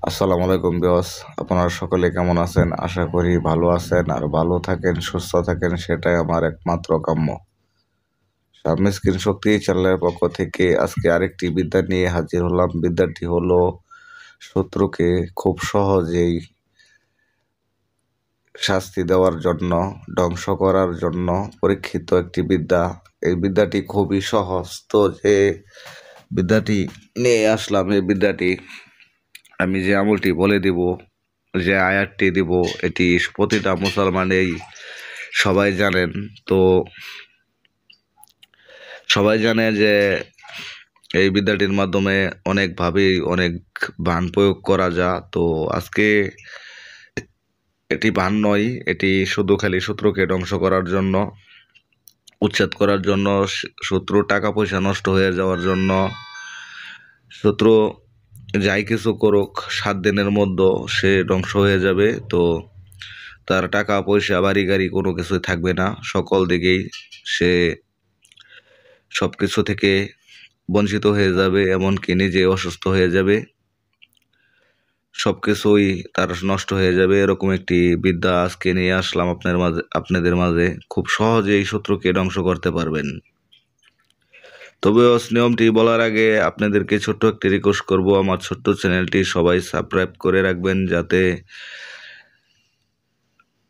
আসসালামু আলাইকুম বিয়স, আপনারা সকলে কেমন আছেন? আশা করি ভালো আছেন আর ভালো থাকেন, সুস্থ থাকেন, সেটাই আমার একমাত্র কাম্য। মিসকিন শক্তি চ্যানেলের পক্ষ থেকে আজকে আরেকটি বিদ্যা নিয়ে হাজির হলাম। বিদ্যাটি হলো শত্রুকে খুব সহজেই শাস্তি দেওয়ার জন্য, ধ্বংস করার জন্য পরীক্ষিত একটি বিদ্যা। এই বিদ্যাটি খুবই সহজ। তো যে বিদ্যাটি নিয়ে আসলাম, এই বিদ্যাটি আমি যে আমলটি বলে দিব, যে আয়াতটি দিব, এটি প্রতিটা মুসলমানেই সবাই জানেন। তো সবাই জানে যে এই বিদ্যাটির মাধ্যমে অনেকভাবেই অনেক বাণ প্রয়োগ করা যায়। তো আজকে এটি বাণ নয়, এটি শুধু খালি শত্রুকে ধ্বংস করার জন্য, উচ্ছেদ করার জন্য, শত্রুর টাকা পয়সা নষ্ট হয়ে যাওয়ার জন্য। শত্রু যাই কিছু করুক, 7 দিনের মধ্যে সে ধ্বংস হয়ে যাবে। তো তার টাকা পয়সা বাড়ি গাড়ি কোনো কিছুই থাকবে না, সকল দিকেই সে সব কিছু থেকে বঞ্চিত হয়ে যাবে, এমনকি নিজে অসুস্থ হয়ে যাবে, সব কিছুই তার নষ্ট হয়ে যাবে। এরকম একটি বিদ্যা আজকে নিয়ে আসলাম আপনাদের মাঝে। খুব সহজেই শত্রুকে ধ্বংস করতে পারবেন। তবে নিয়মটি বলার আগে আপনাদেরকে ছোট্ট একটি রিকোয়েস্ট করব, আমার ছোট্ট চ্যানেলটি সবাই সাবস্ক্রাইব করে রাখবেন, যাতে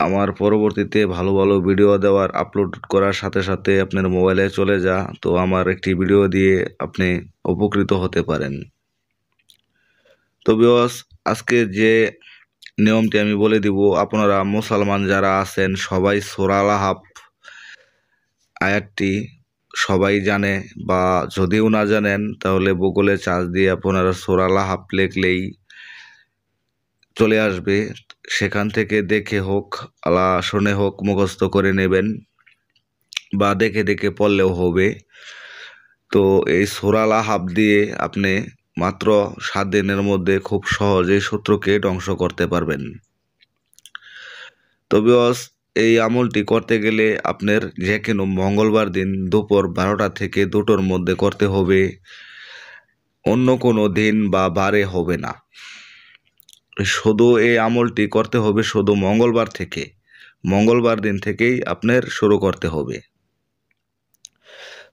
আমার পরবর্তীতে ভালো ভালো ভিডিও দেওয়ার আপলোড করার সাথে সাথে আপনার মোবাইলে চলে যা, তো আমার একটি ভিডিও দিয়ে আপনি উপকৃত হতে পারেন। তো ভিউয়ার্স, আজকে যে নিয়মটি আমি বলে দিব, আপনারা মুসলমান যারা আছেন সবাই সূরা লাহাব আয়াতটি সবাই জানে, বা যদিও না জানেন তাহলে গুগলে সার্চ দিয়ে আপনারা সূরা লাহাব লিখলেই চলে আসবে। সেখান থেকে দেখে হোক আলা শুনে হোক মুখস্থ করে নেবেন, বা দেখে দেখে পড়লেও হবে। তো এই সূরা লাহাব দিয়ে আপনি মাত্র 7 দিনের মধ্যে খুব সহজেই শত্রুকে ধ্বংস করতে পারবেন। তো ভিউয়ার্স, এই আমলটি করতে গেলে আপনার যে কোনো মঙ্গলবার দিন দুপুর 12টা থেকে 2টোর মধ্যে করতে হবে, অন্য কোনো দিন বা বারে হবে না। শুধু এই আমলটি করতে হবে শুধু মঙ্গলবার থেকে, মঙ্গলবার দিন থেকেই আপনার শুরু করতে হবে।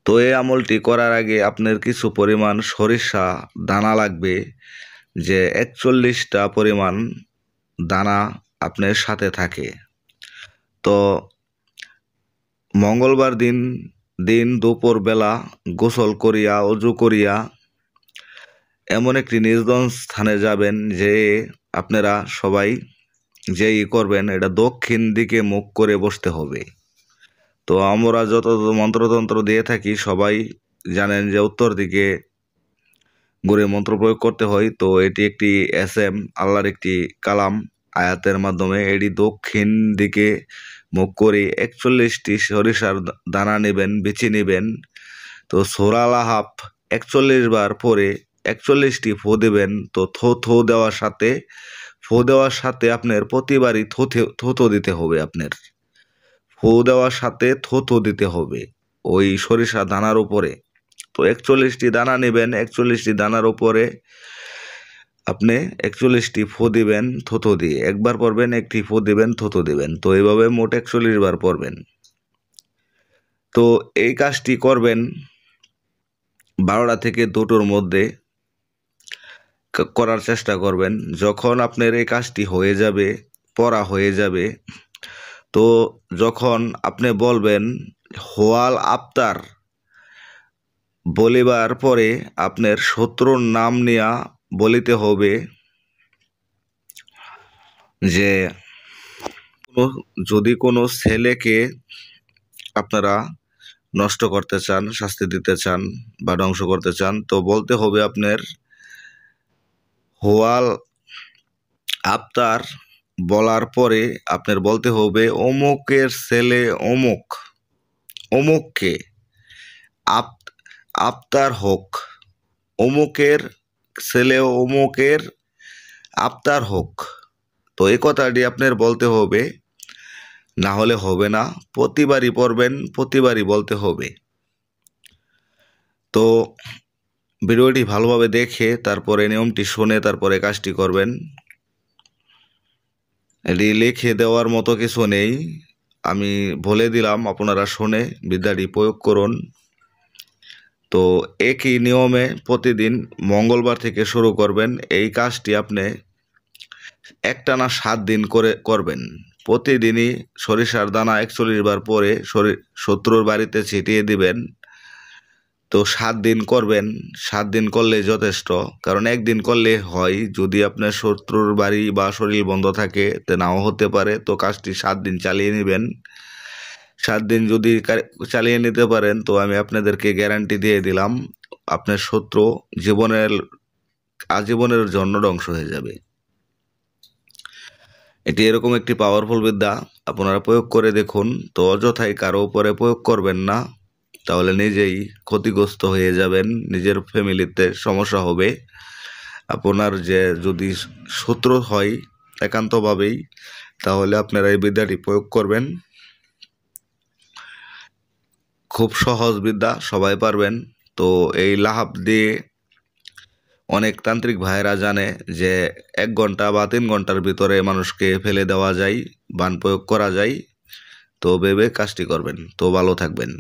তো এই আমলটি করার আগে আপনার কিছু পরিমাণ সরিষা দানা লাগবে, যে 41টা পরিমাণ দানা আপনার সাথে থাকে। তো মঙ্গলবার দিন দুপুরবেলা গোসল করিয়া, অজু করিয়া এমন একটি নির্জন স্থানে যাবেন, যে আপনারা সবাই যেই করবেন এটা দক্ষিণ দিকে মুখ করে বসতে হবে। তো আমরা যত মন্ত্রতন্ত্র দিয়ে থাকি সবাই জানেন যে উত্তর দিকে ঘুরে মন্ত্র প্রয়োগ করতে হয়। তো এটি একটি আল্লাহর একটি কালাম, আয়াতের মাধ্যমে এটি দক্ষিণ দিকে মুখ করে 41টি সরিষার দানা নেবেন, বেছে নেবেন। তো সূরা লাহাব 41 বার পরে 41টি ফু দেবেন। তো থো দেওয়ার সাথে আপনার প্রতিবারই থো দিতে হবে। আপনার ফু দেওয়ার সাথে থো দিতে হবে ওই সরিষা দানার উপরে। তো 41টি দানা নেবেন, 41টি দানার উপরে আপনি 41টি ফু দিবেন থোথো দিয়ে। একবার পড়বেন, একটি ফু দিবেন, থোথো দিবেন। তো এইভাবে মোট 41 বার পড়বেন। তো এই কাজটি করবেন 12টা থেকে 2টোর মধ্যে করার চেষ্টা করবেন। যখন আপনার এই কাজটি হয়ে যাবে, পড়া হয়ে যাবে, তো যখন আপনি বলবেন হোয়াল আফতার বলিবার পরে আপনার শত্রুর নাম নিয়া বলিতে হবে, যে যদি কোনো ছেলেকে আপনারা নষ্ট করতে চান, শাস্তি দিতে চান বা ধ্বংস করতে চান, তো বলতে হবে আপনার হোয়াল আফতার বলার পরে আপনার বলতে হবে অমুকের ছেলে অমুককে আফতার হোক, অমুকের ছেলে অমুকের আফতার হোক। তো এই কথাটি আপনার বলতে হবে, না হলে হবে না। প্রতিবারই পড়বেন, প্রতিবারই বলতে হবে। তো ভিডিওটি ভালোভাবে দেখে তারপরে নিয়মটি শুনে তারপরে কাজটি করবেন। এটি লিখে দেওয়ার মতো কিছু নেই, আমি বলে দিলাম, আপনারা শুনে বিদ্যাটি প্রয়োগ করুন। তো একই নিয়মে প্রতিদিন মঙ্গলবার থেকে শুরু করবেন। এই কাজটি আপনি একটানা 7 দিন করে করবেন। প্রতিদিনই সরিষার দানা 41 বার পরে শত্রুর বাড়িতে ছিটিয়ে দিবেন। তো 7 দিন করবেন, 7 দিন করলে যথেষ্ট, কারণ একদিন করলে হয়, যদি আপনার শত্রুর বাড়ি বা শরীর বন্ধ থাকে তে নাও হতে পারে। তো কাজটি 7 দিন চালিয়ে নেবেন। 7 দিন যদি চালিয়ে নিতে পারেন তো আমি আপনাদেরকে গ্যারান্টি দিয়ে দিলাম, আপনার শত্রু আজীবনের জন্য ধ্বংস হয়ে যাবে। এটি এরকম একটি পাওয়ারফুল বিদ্যা, আপনারা প্রয়োগ করে দেখুন। তো অযথাই কারো উপরে প্রয়োগ করবেন না, তাহলে নিজেই ক্ষতিগ্রস্ত হয়ে যাবেন, নিজের ফ্যামিলিতে সমস্যা হবে। আপনার যে যদি শত্রু হয় একান্তভাবেই, তাহলে আপনারা এই বিদ্যাটি প্রয়োগ করবেন। খুব সহজ বিদ্যা, সবাই পারবেন। তো এই লাহাব দিয়ে অনেক তান্ত্রিক ভাইয়েরা জানে যে 1 ঘন্টা বা 3 ঘন্টার ভিতরে মানুষকে ফেলে দেওয়া যায়, বান প্রয়োগ করা যায়। তো ভেবে কাজটি করবেন। তো ভালো থাকবেন।